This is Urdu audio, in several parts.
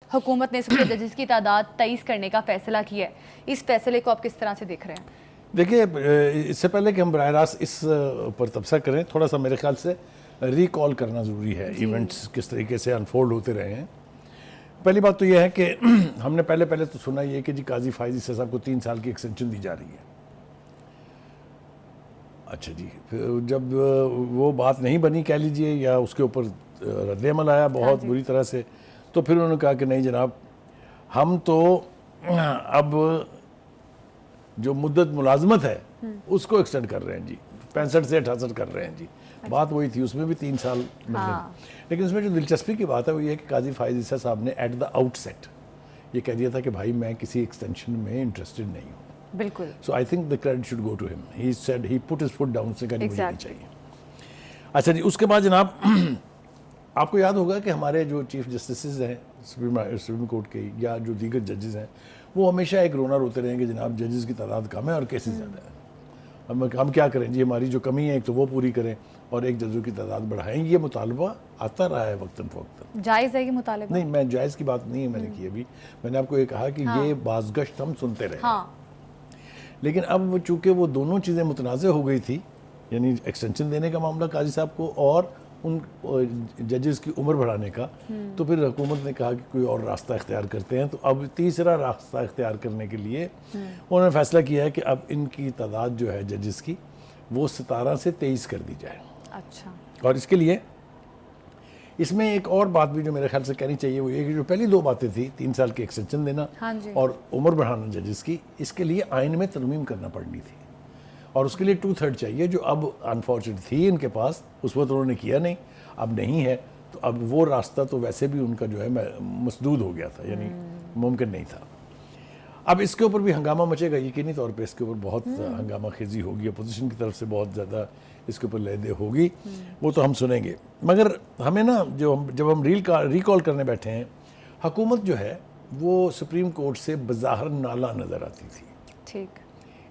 حکومت نے سپریم ججز کی تعداد 23 کرنے کا فیصلہ کیا ہے، اس فیصلے کو آپ کس طرح سے دیکھ رہے ہیں؟ دیکھیے، اس سے پہلے کہ ہم براہ راست اس پر تبصرہ کریں، تھوڑا سا میرے خیال سے ریکال کرنا ضروری ہے ایونٹس کس طریقے سے انفولڈ ہوتے رہے ہیں۔ پہلی بات تو یہ ہے کہ ہم نے پہلے تو سنا یہ کہ جی قاضی فائز عیسیٰ صاحب کو 3 سال کی ایکسٹینشن دی جا رہی ہے۔ اچھا جی، جب وہ بات نہیں بنی کہہ لیجئے، یا اس کے اوپر رد عمل آیا بہت بری طرح سے، تو پھر انہوں نے کہا کہ نہیں جناب، ہم تو اب جو مدت ملازمت ہے اس کو ایکسٹینڈ کر رہے ہیں جی، 65 سے 68 کر رہے ہیں جی۔ بات وہی تھی، اس میں بھی 3 سال ملنے، لیکن اس میں جو دلچسپی کی بات ہے وہ یہ ہے کہ قاضی فائز عیسیٰ صاحب نے ایٹ دا آؤٹ سیٹ یہ کہہ دیا تھا کہ بھائی میں کسی ایکسٹینشن میں انٹرسٹڈ نہیں ہوں۔ بالکل۔ So I think the credit should go to him. He said, he put his foot down, سے کہا مجھے نہیں چاہیے۔ اچھا جی، اس کے بعد جناب آپ کو یاد ہوگا کہ ہمارے جو چیف جسٹسز ہیں سپریم کورٹ کے یا جو دیگر ججز ہیں، وہ ہمیشہ ایک رونا روتے رہیں کہ جناب ججز کی تعداد کم ہے اور کیسز زیادہ ہے، ہم کیا کریں جی، ہماری جو کمی ہے ایک تو وہ پوری کریں اور ایک ججوں کی تعداد بڑھائیں۔ یہ مطالبہ آتا رہا ہے وقتاً فوقتاً۔ جائز ہے یہ مطالبہ؟ نہیں، میں جائز کی بات نہیں میں نے کی ابھی، میں نے آپ کو یہ کہا کہ یہ بازگشت ہم سنتے رہے، لیکن اب چونکہ وہ دونوں چیزیں متنازع ہو گئی تھی، یعنی ایکسٹینشن دینے کا معاملہ قاضی صاحب کو اور ان ججز کی عمر بڑھانے کا، تو پھر حکومت نے کہا کہ کوئی اور راستہ اختیار کرتے ہیں۔ تو اب تیسرا راستہ اختیار کرنے کے لیے انہوں نے فیصلہ کیا ہے کہ اب ان کی تعداد جو ہے ججز کی وہ 17 سے 23 کر دی جائے۔ اچھا۔ اور اس کے لیے اس میں ایک اور بات بھی جو میرے خیال سے کہنی چاہیے وہ یہ کہ جو پہلی 2 باتیں تھی، 3 سال کی ایکسٹینشن دینا اور عمر بڑھانا ججز کی، اس کے لیے آئین میں ترمیم کرنا پڑنی تھی، اور اس کے لیے 2/3 چاہیے، جو اب انفارچونیٹ تھی ان کے پاس، اس وقت انہوں نے کیا نہیں، اب نہیں ہے، تو اب وہ راستہ تو ویسے بھی ان کا جو ہے مسدود ہو گیا تھا، یعنی ممکن نہیں تھا۔ اب اس کے اوپر بھی ہنگامہ مچے گا، یقینی طور پہ اس کے اوپر بہت ہنگامہ خیزی ہوگی، اپوزیشن کی طرف سے بہت زیادہ اس کے اوپر لہدے ہوگی، وہ تو ہم سنیں گے۔ مگر ہمیں نا جب ہم ریکال کرنے بیٹھے ہیں، حکومت جو ہے وہ سپریم کورٹ سے بظاہر نالا نظر آتی تھی، ٹھیک،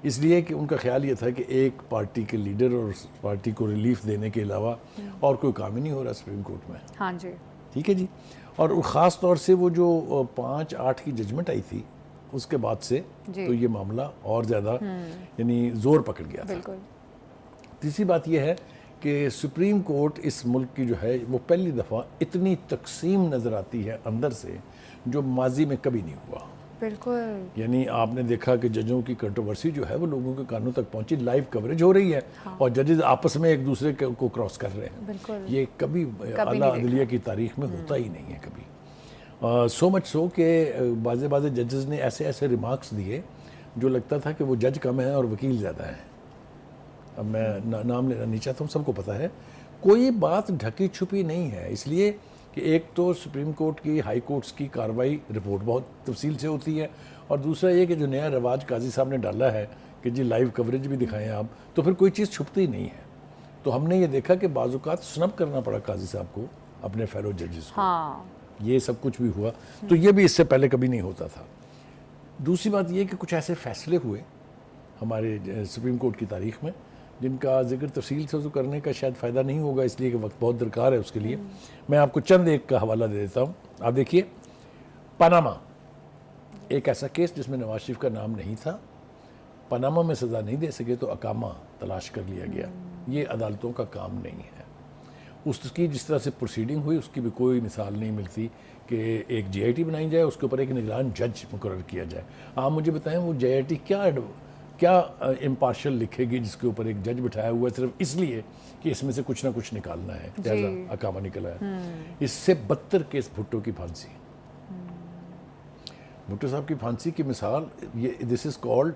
اس لیے کہ ان کا خیال یہ تھا کہ ایک پارٹی کے لیڈر اور پارٹی کو ریلیف دینے کے علاوہ اور کوئی کام ہی نہیں ہو رہا سپریم کورٹ میں۔ ہاں جی، ٹھیک ہے جی، اور خاص طور سے وہ جو 5-8 کی ججمنٹ آئی تھی اس کے بعد سے تو یہ معاملہ اور زیادہ یعنی زور پکڑ گیا تھا۔ بالکل۔ تیسری بات یہ ہے کہ سپریم کورٹ اس ملک کی جو ہے وہ پہلی دفعہ اتنی تقسیم نظر آتی ہے اندر سے، جو ماضی میں کبھی نہیں ہوا۔ بالکل، یعنی آپ نے دیکھا کہ ججوں کی کنٹروورسی جو ہے وہ لوگوں کے کانوں تک پہنچی، لائیو کوریج ہو رہی ہے اور ججز آپس میں ایک دوسرے کو کراس کر رہے ہیں۔ بالکل، یہ کبھی اعلیٰ عدلیہ کی تاریخ میں ہوتا ہی نہیں ہے کبھی۔ سو مچ سو کہ بعض ججز نے ایسے ریمارکس دیے جو لگتا تھا کہ وہ جج کم ہیں اور وکیل زیادہ ہیں۔ اب میں نام لینا نہیں چاہتا ہوں، سب کو پتہ ہے، کوئی بات ڈھکی چھپی نہیں ہے، اس لیے کہ ایک تو سپریم کورٹ کی، ہائی کورٹس کی کارروائی رپورٹ بہت تفصیل سے ہوتی ہے، اور دوسرا یہ کہ جو نیا رواج قاضی صاحب نے ڈالا ہے کہ جی لائیو کوریج بھی دکھائیں آپ، تو پھر کوئی چیز چھپتی نہیں ہے۔ تو ہم نے یہ دیکھا کہ بعض اوقات سنپ کرنا پڑا قاضی صاحب کو اپنے فیلو ججز کو، یہ سب کچھ بھی ہوا، تو یہ بھی اس سے پہلے کبھی نہیں ہوتا تھا۔ دوسری بات یہ کہ کچھ ایسے فیصلے ہوئے ہمارے سپریم کورٹ کی تاریخ میں جن کا ذکر تفصیل سے کرنے کا شاید فائدہ نہیں ہوگا، اس لیے کہ وقت بہت درکار ہے اس کے لیے۔ میں آپ کو چند ایک کا حوالہ دے دیتا ہوں۔ آپ دیکھیے، پاناما ایک ایسا کیس جس میں نواز شریف کا نام نہیں تھا، پاناما میں سزا نہیں دے سکے تو اقامہ تلاش کر لیا گیا۔ یہ عدالتوں کا کام نہیں ہے۔ اس کی جس طرح سے پروسیڈنگ ہوئی اس کی بھی کوئی مثال نہیں ملتی کہ ایک جے آئی ٹی بنائی جائے، اس کے اوپر ایک نگران جج مقرر کیا جائے۔ آپ مجھے بتائیں وہ جے آئی ٹی کیا امپارشل لکھے گی جس کے اوپر ایک جج بٹھایا ہوا ہے صرف اس لیے کہ اس میں سے کچھ نہ کچھ نکالنا ہے، لہذا اقامہ نکلا ہے۔ اس سے بدتر کیس بھٹو کی پھانسی، بھٹو صاحب کی پھانسی کی مثال، یہ دس از کالڈ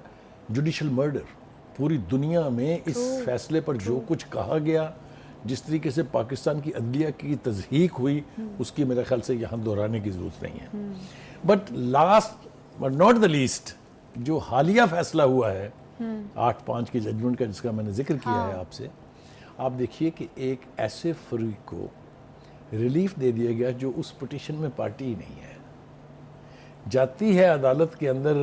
جوڈیشل مرڈر۔ پوری دنیا میں اس فیصلے پر جو کچھ کہا گیا، جس طریقے سے پاکستان کی عدلیہ کی تضحیق ہوئی، اس کی میرے خیال سے یہاں دہرانے کی ضرورت نہیں ہے۔ But last but not the least, جو حالیہ فیصلہ ہوا ہے 8-5 کی ججمنٹ کا جس کا میں نے ذکر کیا ہے آپ سے، آپ دیکھیے کہ ایک ایسے فریق کو ریلیف دے دیا گیا جو اس پٹیشن میں پارٹی ہی نہیں ہے، جاتی ہے عدالت کے اندر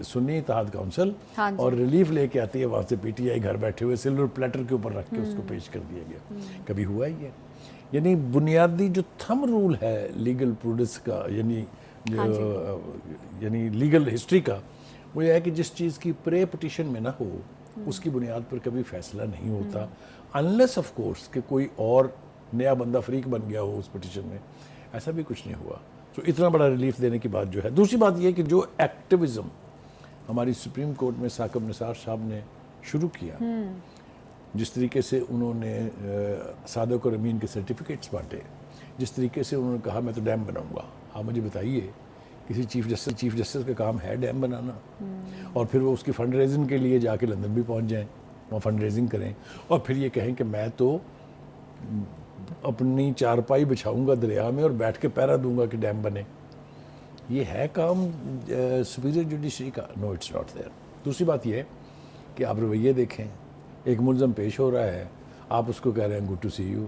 سنی اتحاد کونسل اور ریلیف لے کے آتی ہے وہاں سے پی ٹی آئی، گھر بیٹھے ہوئے سلور پلیٹر کے اوپر رکھ کے اس کو پیش کر دیا گیا۔ کبھی ہوا ہی ہے؟ یعنی بنیادی جو تھم رول ہے لیگل پروڈنس کا، یعنی لیگل ہسٹری کا، وہ یہ ہے کہ جس چیز کی پرے پٹیشن میں نہ ہو اس کی بنیاد پر کبھی فیصلہ نہیں ہوتا، انلیس آف کورس کہ کوئی اور نیا بندہ فریق بن گیا ہو اس پٹیشن میں. ایسا بھی کچھ نہیں ہوا. تو اتنا بڑا ریلیف دینے کی بات جو ہے. دوسری بات یہ کہ جو ایکٹیویزم ہماری سپریم کورٹ میں ثاقب نثار صاحب نے شروع کیا، جس طریقے سے انہوں نے صادق اور امین کے سرٹیفکیٹس بانٹے، جس طریقے سے انہوں نے کہا میں تو ڈیم بناؤں گا. آپ مجھے بتائیے کسی چیف جسٹس کا کام ہے ڈیم بنانا؟ اور پھر وہ اس کی فنڈ ریزنگ کے لیے جا کے لندن بھی پہنچ جائیں، وہاں فنڈ ریزنگ کریں، اور پھر یہ کہیں کہ میں تو اپنی چارپائی بچھاؤں گا دریا میں اور بیٹھ کے پہرا دوں گا کہ ڈیم بنے. یہ ہے کام سپیریئر جوڈیشری کا؟ نو اٹس ناٹ دیئر. دوسری بات یہ ہے کہ آپ رویے دیکھیں، ایک ملزم پیش ہو رہا ہے، آپ اس کو کہہ رہے ہیں گڈ ٹو سی یو،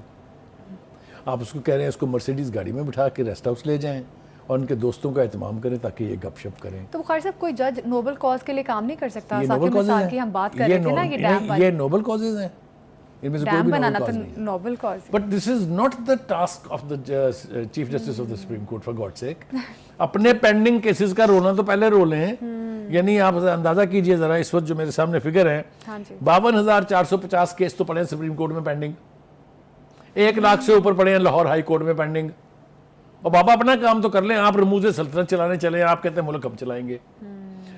آپ اس کو کہہ رہے ہیں اس کو مرسیڈیز گاڑی میں بٹھا کے ریسٹ ہاؤس لے جائیں اور ان کے دوستوں کا اہتمام کریں تاکہ یہ گپ شپ کریں. تو بخاری صاحب کوئی جج نوبل کاز کے لیے کام نہیں کر سکتا؟ یہ ثاقب نوبل نثار کازز کی ہم بات ہیں، کر رہے تھے نا، یہ ڈیم یہ نوبل کازز ہیں، ان میں سے کوئی ڈیم بھی بنانا نوبل تو کاز نہیں. نوبل کاز ہے. But this is not the task of the Chief Justice of the supreme Court, for God sake. اپنے پینڈنگ کیسز کا رونا تو پہلے رو لیں. یعنی آپ اندازہ کیجئے ذرا، اس وقت جو میرے سامنے فگر ہے 52,450 کیس تو پڑے ہیں سپریم کورٹ میں پینڈنگ، 1 لاکھ سے اوپر پڑے ہیں لاہور ہائی کورٹ میں پینڈنگ. اور بابا اپنا کام تو کر لیں، آپ رموز سلطنت چلانے چلیں، آپ کہتے ہیں ملک ہم چلائیں گے.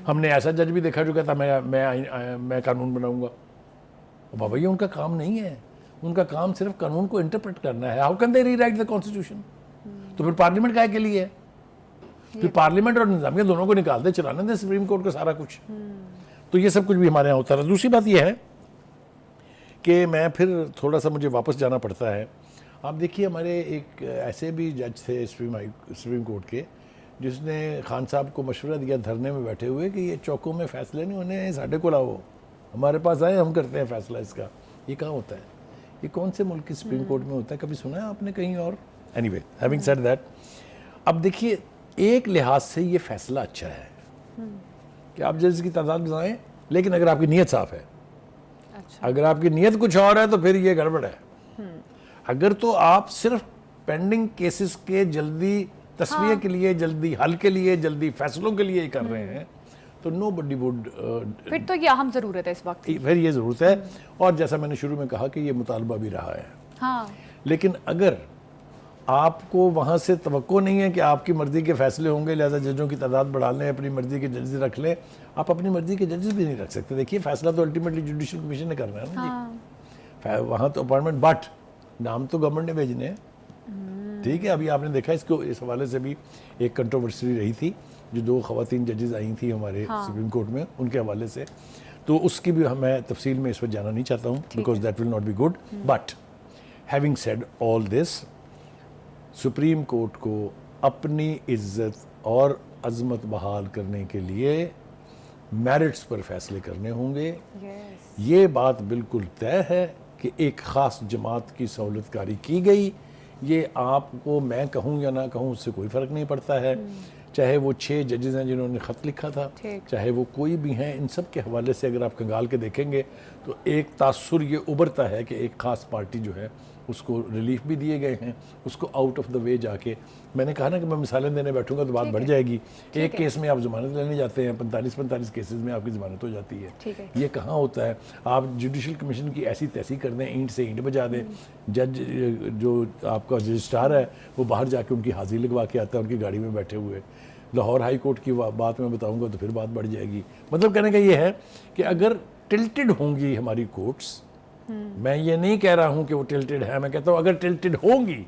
ہم نے ایسا جج بھی دیکھا جو کہتا میں قانون بناؤں گا. بابا یہ ان کا کام نہیں ہے، ان کا کام صرف قانون کو انٹرپریٹ کرنا ہے. How can they rewrite the constitution? تو پھر پارلیمنٹ کا کے لیے ہے؟ پھر پارلیمنٹ اور نظامیہ دونوں کو نکال دے، چلانے دیں سپریم کورٹ کا سارا کچھ. تو یہ سب کچھ بھی ہمارے یہاں ہوتا رہا. دوسری بات یہ ہے کہ میں پھر تھوڑا سا مجھے واپس جانا پڑتا ہے. آپ دیکھیے ہمارے ایک ایسے بھی جج تھے سپریم کورٹ کے، جس نے خان صاحب کو مشورہ دیا دھرنے میں بیٹھے ہوئے کہ یہ چوکوں میں فیصلے نہیں ہونے، ساڈے کو لاؤ، ہمارے پاس آئے، ہم کرتے ہیں فیصلہ اس کا. یہ کہاں ہوتا ہے؟ یہ کون سے ملک کی سپریم کورٹ میں ہوتا ہے؟ کبھی سنا ہے آپ نے کہیں اور؟ Any way, having said that, اب دیکھیے ایک لحاظ سے یہ فیصلہ اچھا ہے کہ آپ ججز کی تعداد بڑھائیں، لیکن اگر آپ کی نیت صاف ہے، اگر آپ کی نیت کچھ اور ہے تو پھر یہ گڑبڑ ہے. اگر تو آپ صرف پینڈنگ کیسز کے جلدی تصفیہ کے لیے، جلدی حل کے لیے، جلدی فیصلوں کے لیے کر رہے ہیں تو نو بڈی وڈ، پھر تو یہ اہم ضرورت ہے اس وقت. پھر یہ ضرورت ہے. اور جیسا میں نے شروع میں کہا کہ یہ مطالبہ بھی رہا ہے. ہاں، لیکن اگر آپ کو وہاں سے توقع نہیں ہے کہ آپ کی مرضی کے فیصلے ہوں گے، لہذا ججوں کی تعداد بڑھا لیں، اپنی مرضی کے ججز رکھ لیں. آپ اپنی مرضی کے ججز بھی نہیں رکھ سکتے. دیکھیے فیصلہ تو الٹیمیٹلی جوڈیشل کمیشن نے کرنا ہے نا جی. وہاں تو اپوائنٹمنٹ، بٹ نام تو گورنمنٹ نے بھیجنے ہیں. ٹھیک ہے، ابھی آپ نے دیکھا اس حوالے سے بھی ایک کنٹروورسی رہی تھی، جو 2 خواتین ججز آئی تھیں ہمارے سپریم کورٹ میں، ان کے حوالے سے. تو اس کی بھی میں تفصیل میں اس وقت جانا نہیں چاہتا ہوں، because that will not be good. But having said all this, supreme court کو اپنی عزت اور عظمت بحال کرنے کے لیے میرٹس پر فیصلے کرنے ہوں گے. یہ بات بالکل طے ہے کہ ایک خاص جماعت کی سہولت کاری کی گئی. یہ آپ کو میں کہوں یا نہ کہوں اس سے کوئی فرق نہیں پڑتا ہے. چاہے وہ 6 ججز ہیں جنہوں نے خط لکھا تھا، چاہے وہ کوئی بھی ہیں، ان سب کے حوالے سے اگر آپ کنگال کے دیکھیں گے تو ایک تاثر یہ ابھرتا ہے کہ ایک خاص پارٹی جو ہے اس کو ریلیف بھی دیے گئے ہیں، اس کو آؤٹ آف دا وے جا کے. میں نے کہا نا کہ میں مثالیں دینے بیٹھوں گا تو بات بڑھ جائے گی. ایک کیس میں آپ ضمانت لینے جاتے ہیں، 45 کیسز میں آپ کی ضمانت ہو جاتی ہے. یہ کہاں ہوتا ہے؟ آپ جوڈیشل کمیشن کی ایسی تیسی کر دیں، اینٹ سے اینٹ بجا دیں. جج جو آپ کا رجسٹرار ہے وہ باہر جا کے ان کی حاضری لگوا کے آتا ہے، ان کی گاڑی میں بیٹھے ہوئے. لاہور ہائی کورٹ کی بات میں بتاؤں گا تو پھر بات بڑھ جائے گی. مطلب کہنے کا یہ ہے کہ اگر ٹلٹڈ ہوں گی ہماری کورٹس، میں یہ نہیں کہہ رہا ہوں کہ وہ ٹلٹڈ ہے، میں کہتا ہوں اگر ٹلٹڈ ہوں گی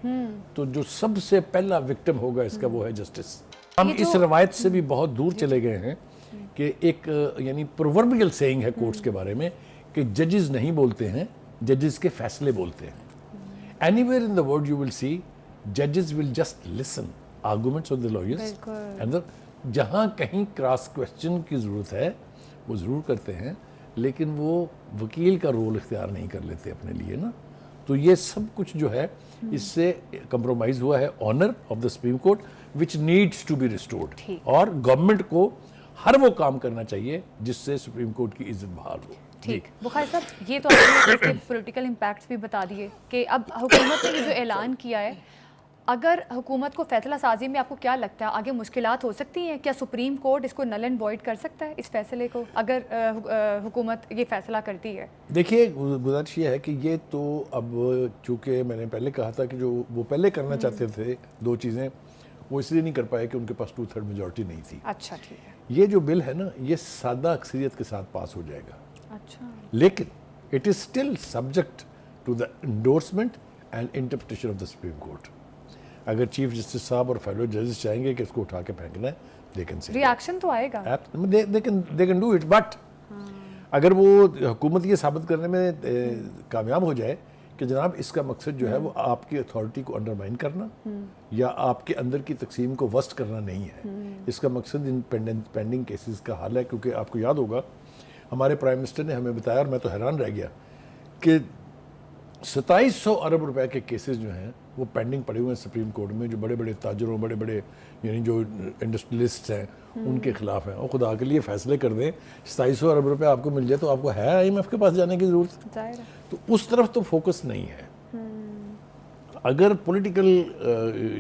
تو جو سب سے پہلا وکٹم ہوگا اس کا وہ ہے جسٹس. ہم اس روایت سے بھی بہت دور چلے گئے ہیں کہ ایک یعنی پرووربیل سیئنگ ہے کورٹس کے بارے میں کہ ججز نہیں بولتے ہیں، ججز کے فیصلے بولتے ہیں. Anywhere in the world you will see ججز will just listen arguments of the lawyers, and جہاں کہیں کراس کویسچن کی ضرورت ہے وہ ضرور کرتے ہیں، لیکن وہ وکیل کا رول اختیار نہیں کر لیتے اپنے لیے نا. تو یہ سب کچھ جو ہے اس سے کمپرومائز ہوا ہے honour of the supreme court which needs to be restored. اور گورنمنٹ کو ہر وہ کام کرنا چاہیے جس سے سپریم کورٹ کی عزت بحال ہو. ٹھیک بخاری صاحب، یہ تو آپ نے پولیٹیکل امپیکٹس بھی بتا دیے کہ اب حکومت نے جو اعلان کیا ہے، اگر حکومت کو فیصلہ سازی میں آپ کو کیا لگتا ہے آگے مشکلات ہو سکتی ہیں؟ کیا سپریم کورٹ اس کو نل اینڈ وائڈ کر سکتا ہے اس فیصلے کو اگر حکومت یہ فیصلہ کرتی ہے؟ دیکھیے گزارش یہ ہے کہ یہ تو اب چونکہ میں نے پہلے کہا تھا کہ جو وہ پہلے کرنا چاہتے تھے دو چیزیں، وہ اس لیے نہیں کر پائے کہ ان کے پاس 2/3 میجورٹی نہیں تھی. اچھا ٹھیک ہے. یہ جو بل ہے نا، یہ سادہ اکثریت کے ساتھ پاس ہو جائے گا. اچھا. لیکن it is still subject to the endorsement and interpretation of the supreme court. اگر چیف جسٹس صاحب اور فیلو ججز چاہیں گے کہ اس کو اٹھا کے پھینکنا ہے، دے کین سے ریاکشن تو آئے گا، they can do it. But اگر وہ حکومت یہ ثابت کرنے میں کامیاب ہو جائے کہ جناب اس کا مقصد جو ہے وہ آپ کی اتھارٹی کو انڈرمائن کرنا یا آپ کے اندر کی تقسیم کو وسٹ کرنا نہیں ہے، اس کا مقصد ان پینڈنگ کیسز کا حل ہے. کیونکہ آپ کو یاد ہوگا ہمارے پرائم منسٹر نے ہمیں بتایا، اور میں تو حیران رہ گیا، کہ 2700 ارب روپے کے کیسز جو ہیں وہ پینڈنگ پڑے ہوئے ہیں سپریم کورٹ میں، جو بڑے بڑے تاجروں، بڑے بڑے یعنی جو انڈسٹریلسٹ ہیں ان کے خلاف ہیں. اور خدا کے لیے فیصلے کر دیں 2700 ارب روپے آپ کو مل جائے تو آپ کو ہے IMF کے پاس جانے کی ضرورت؟ تو اس طرف تو فوکس نہیں ہے. اگر پولیٹیکل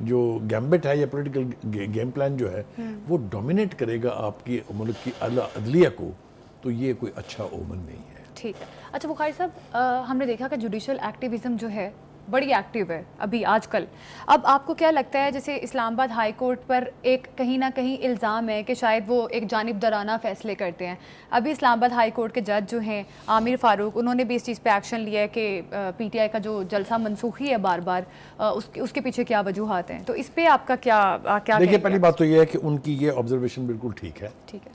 جو گیمبٹ ہے یا پولیٹیکل گیم پلان جو ہے وہ ڈومینیٹ کرے گا آپ کی ملک کی عدلیہ کو، تو یہ کوئی اچھا اومن نہیں ہے. ٹھیک ہے. اچھا بخاری صاحب، ہم نے دیکھا کہ جوڈیشل ایکٹیویزم جو ہے بڑی ایکٹیو ہے ابھی آج کل. اب آپ کو کیا لگتا ہے، جیسے اسلام آباد ہائی کورٹ پر ایک کہیں نہ کہیں الزام ہے کہ شاید وہ ایک جانبدارانہ فیصلے کرتے ہیں. ابھی اسلام آباد ہائی کورٹ کے جج جو ہیں عامر فاروق، انہوں نے بھی اس چیز پہ ایکشن لیا ہے کہ PTI کا جو جلسہ منسوخی ہے بار بار، اس کے پیچھے کیا وجوہات ہیں. تو اس پہ آپ کا کیا دیکھیے، پہلی بات تو یہ ہے کہ ان کی یہ آبزرویشن بالکل ٹھیک ہے. ٹھیک ہے.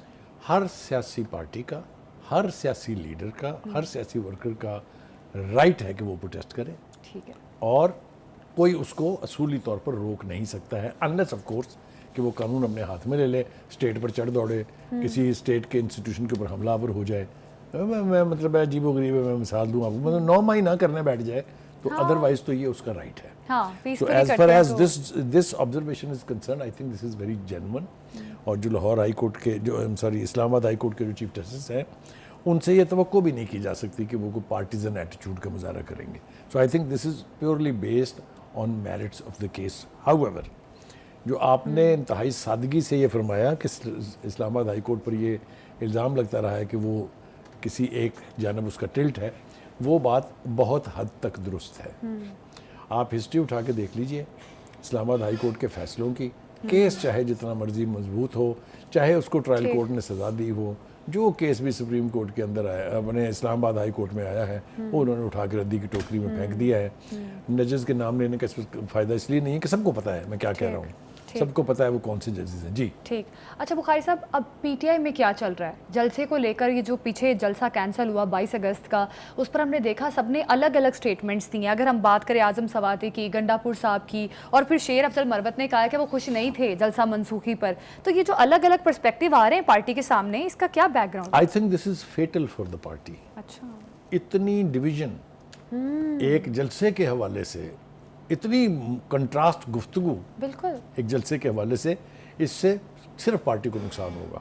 ہر سیاسی پارٹی کا، ہر سیاسی لیڈر کا، ہر سیاسی ورکر کا رائٹ ہے کہ وہ پروٹیسٹ کرے. ٹھیک ہے. اور کوئی اس کو اصولی طور پر روک نہیں سکتا ہے، انلیس آف کورس کہ وہ قانون اپنے ہاتھ میں لے لے، اسٹیٹ پر چڑھ دوڑے، کسی اسٹیٹ کے انسٹیٹیوشن کے اوپر حملہ آور ہو جائے. میں مطلب عجیب و غریب ہے، میں مثال دوں آپ کو، مطلب 9 ماہ نہ کرنے بیٹھ جائے تو ادروائز تو یہ اس کا رائٹ ہے. So as far as this observation is concerned, I think this is very genuine. اور جو لاہور ہائی کورٹ کے اسلام آباد ہائی کورٹ کے جو چیف جسٹس ہیں، ان سے یہ توقع بھی نہیں کی جا سکتی کہ وہ کوئی پارٹیزن ایٹیچیوڈ کا مظاہرہ کریں گے. So I think this is purely based on merits of the case. However, جو آپ نے انتہائی سادگی سے یہ فرمایا کہ اسلام آباد ہائی کورٹ پر یہ الزام لگتا رہا ہے کہ وہ کسی ایک جانب اس کا ٹلٹ ہے، وہ بات بہت حد تک درست ہے. آپ ہسٹری اٹھا کے دیکھ لیجئے اسلام آباد ہائی کورٹ کے فیصلوں کی. کیس چاہے جتنا مرضی مضبوط ہو، چاہے اس کو ٹرائل کورٹ نے سزا دی ہو، جو کیس بھی سپریم کورٹ کے اندر آیا، اپنے اسلام آباد ہائی کورٹ میں آیا ہے، وہ انہوں نے اٹھا کے ردی کی ٹوکری میں پھینک دیا ہے. ججز کے نام لینے کا فائدہ اس لیے نہیں ہے کہ سب کو پتہ ہے میں کیا کہہ رہا ہوں، سب کو پتہ ہے وہ کون سے ججز ہیں. جی ٹھیک. اچھا بخاری صاحب، اب PTI میں کیا چل رہا ہے جلسے کو لے کر؟ یہ جو پیچھے جلسہ کینسل ہوا 22 اگست کا، اس پر ہم نے دیکھا سب نے الگ الگ سٹیٹمنٹس دی ہیں. اگر ہم بات کریں اعظم سواتی کی، گنڈا پور صاحب کی، اور پھر شیر افضل مروت نے کہا کہ وہ خوش نہیں تھے جلسہ منسوخی پر. تو یہ جو الگ الگ پرسپیکٹیو آ رہے ہیں پارٹی کے سامنے، اس کا کیا back ground? I think this is fatal for the party. اچھا. اتنی ڈویژن ایک جلسے کے حوالے سے، اتنی کنٹراسٹ گفتگو بالکل ایک جلسے کے حوالے سے، اس سے صرف پارٹی کو نقصان ہوگا.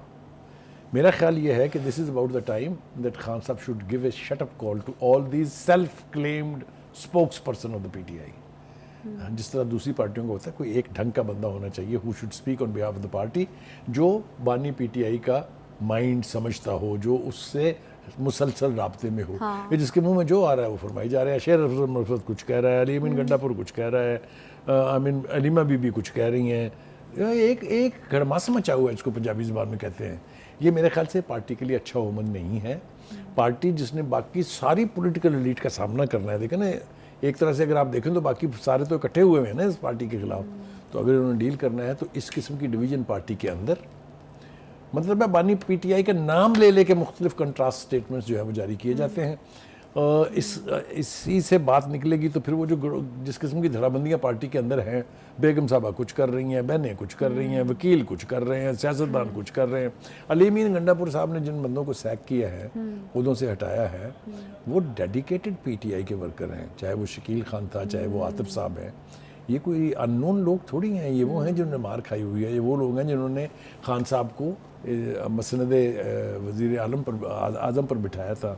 میرا خیال یہ ہے کہ this is about the time that Khan Sahib should give a shut up call to all these self claimed spokesperson of the PTI. جس طرح دوسری پارٹیوں کو ہوتا ہے، کوئی ایک ڈھنگ کا بندہ ہونا چاہیے who should speak on behalf of the party, جو بانی PTI کا مائنڈ سمجھتا ہو، جو اس سے مسلسل رابطے میں ہو. یہ جس کے منہ میں جو آ رہا ہے وہ فرمائی جا رہا ہے. شیر افضل مروت کچھ کہہ رہا ہے، علی امین گنڈا پور کچھ کہہ رہا ہے، علیمہ بی بی کچھ کہہ رہی ہیں. ایک گڑماس مچا ہوا ہے، اس کو پنجابی زبان میں کہتے ہیں. یہ میرے خیال سے پارٹی کے لیے اچھا اومن نہیں ہے. پارٹی جس نے باقی ساری پولیٹیکل ایلیٹ کا سامنا کرنا ہے، دیکھیں نا ایک طرح سے اگر آپ دیکھیں تو باقی سارے تو اکٹھے ہوئے ہیں نا اس پارٹی کے خلاف. تو اگر انہوں نے ڈیل کرنا ہے تو اس قسم کی ڈویژن پارٹی کے اندر، مطلب ہے بانی PTI کا نام لے لے کے مختلف کنٹراسٹ سٹیٹمنٹس جو ہے وہ جاری کیے جاتے ہیں. اسی سے بات نکلے گی تو پھر وہ جو جس قسم کی دھڑا بندیاں پارٹی کے اندر ہیں، بیگم صاحبہ کچھ کر رہی ہیں، بہنیں کچھ کر رہی ہیں، وکیل کچھ کر رہے ہیں، سیاستدان کچھ کر رہے ہیں. علی امین گنڈا پور صاحب نے جن بندوں کو سیک کیا ہے، عہدوں سے ہٹایا ہے، وہ ڈیڈیکیٹڈ PTI کے ورکر ہیں. چاہے وہ شکیل خان تھا، چاہے وہ عاطف صاحب ہیں. یہ کوئی ان نون لوگ تھوڑی ہیں، یہ وہ ہیں جنہوں نے مار کھائی ہوئی ہے، یہ وہ لوگ ہیں جنہوں نے خان صاحب کو مسند وزیر اعظم پر بٹھایا تھا.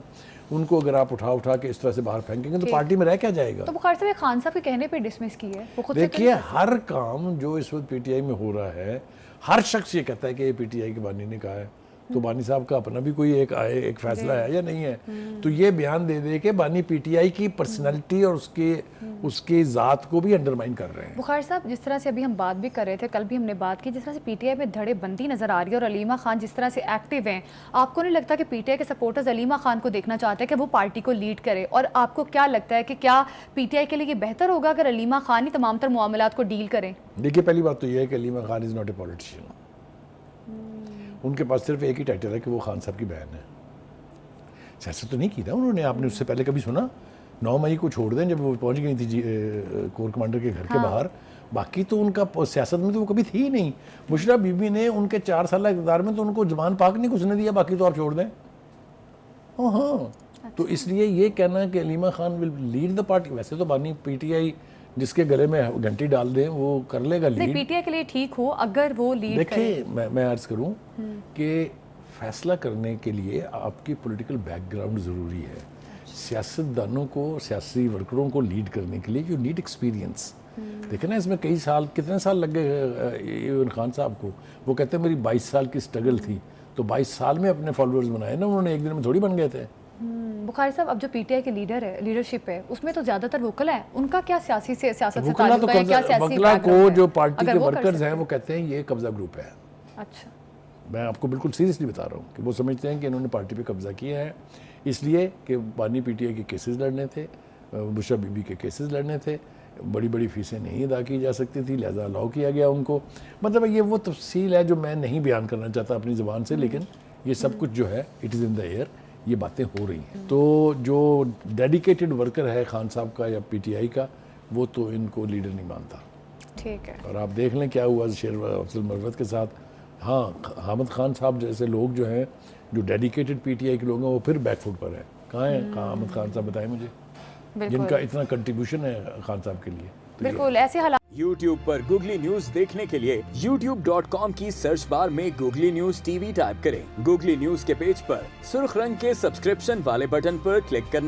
ان کو اگر آپ اٹھا کے اس طرح سے باہر پھینکیں گے تو پارٹی میں رہ کیا جائے گا؟ تو بخاری صاحب خان صاحب کے کہنے پہ ڈسمس کی ہے وہ خود سے؟ دیکھیے ہر کام جو اس وقت پی ٹی آئی میں ہو رہا ہے، ہر شخص یہ کہتا ہے کہ یہ پی ٹی آئی کے بانی نے کہا ہے. تو بانی صاحب کا اپنا بھی کوئی ایک فیصلہ ہے یا نہیں ہے؟ تو یہ بیان دے دے کہ بانی پی ٹی آئی کی پرسنالٹی اور اس کی ذات کو بھی انڈرمائن کر رہے ہیں. بخاری صاحب جس طرح سے ابھی ہم بات بھی کر رہے تھے، کل بھی ہم نے بات کی، جس طرح سے پی ٹی آئی میں دھڑے بندی نظر آ رہی ہے اور علیمہ خان جس طرح سے ایکٹیو ہیں، آپ کو نہیں لگتا کہ پی ٹی آئی کے سپورٹرز علیمہ خان کو دیکھنا چاہتے ہیں کہ وہ پارٹی کو لیڈ کرے؟ اور آپ کو کیا لگتا ہے کہ کیا پی ٹی آئی کے لیے یہ بہتر ہوگا اگر علیمہ خان ہی تمام تر معاملات کو ڈیل کریں؟ دیکھیے پہلی بات تو یہ ہے کہ Aleema Khan is not a politician. ان کے پاس صرف ایک ہی ٹائٹل ہے کہ وہ خان صاحب کی بہن ہے. سیاست تو نہیں کی نا انہوں نے. آپ نے اس سے پہلے کبھی سنا 9 مئی کو چھوڑ دیں جب وہ پہنچ گئی تھی کور کمانڈر کے گھر کے باہر، باقی تو ان کا سیاست میں تو وہ کبھی تھی ہی نہیں. مشرف بی بی نے ان کے 4 سالہ اقتدار میں تو ان کو زبان پاک نہیں گھسنے دیا، باقی تو آپ چھوڑ دیں. ہاں تو اس لیے یہ کہنا کہ Aleema Khan will lead the party, ویسے تو بانی پی ٹی آئی جس کے گلے میں گھنٹی ڈال دیں وہ کر لے گا لیڈ. پی ٹی آئی کے لیے ٹھیک ہو اگر وہ لیڈ کرے. دیکھیں میں عرض کروں کہ فیصلہ کرنے کے لیے آپ کی پولیٹیکل بیک گراؤنڈ ضروری ہے. سیاست دانوں کو، سیاسی ورکروں کو لیڈ کرنے کے لیے یو نیڈ ایکسپیرینس. دیکھیں نا اس میں کتنے سال لگ گئے ایون خان صاحب کو. وہ کہتے ہیں میری 22 سال کی سٹرگل تھی، تو 22 سال میں اپنے فالوورز بنائے نا انہوں نے، ایک دن میں تھوڑی بن گئے تھے. بخاری صاحب اب جو پی ٹی آئی کے لیڈرشپ ہے اس میں تو زیادہ تر وکلا ہیں، ان کا کیا سیاست سے تعلق ہے؟ کیا سیاسی وکلا کو جو پارٹی کے ورکرز ہیں وہ کہتے ہیں یہ قبضہ گروپ ہے. اچھا میں آپ کو بالکل سیریسلی بتا رہا ہوں کہ وہ سمجھتے ہیں کہ انہوں نے پارٹی پہ قبضہ کیا ہے، اس لیے کہ بانی پی ٹی آئی کے کیسز لڑنے تھے، مشرف بی بی کے کیسز لڑنے تھے، بڑی فیسیں نہیں ادا کی جا سکتی تھی، لہذا الاؤ کیا گیا ان کو. مطلب یہ وہ تفصیل ہے جو میں نہیں بیان کرنا چاہتا اپنی زبان سے، لیکن یہ سب کچھ جو ہے it is in the year, یہ باتیں ہو رہی ہیں. تو جو ڈیڈیکیٹڈ ورکر ہے خان صاحب کا یا پی ٹی آئی کا، وہ تو ان کو لیڈر نہیں مانتا. ٹھیک ہے. اور آپ دیکھ لیں کیا ہوا شیر افضل مروت کے ساتھ. ہاں حامد خان صاحب جیسے لوگ جو ہیں جو ڈیڈیکیٹڈ پی ٹی آئی کے لوگ ہیں وہ پھر بیک فوٹ پر ہیں. کہاں ہیں حامد خان صاحب؟ بتائیں مجھے، جن کا اتنا کنٹریبیوشن ہے خان صاحب کے لیے. بالکل ایسے حالات. YouTube پر گوگلی نیوز دیکھنے کے لیے youtube.com کی سرچ بار میں googly news T V type کریں. گوگلی نیوز کے پیج پر سرخ رنگ کے سبسکرپشن والے بٹن پر کلک کرنا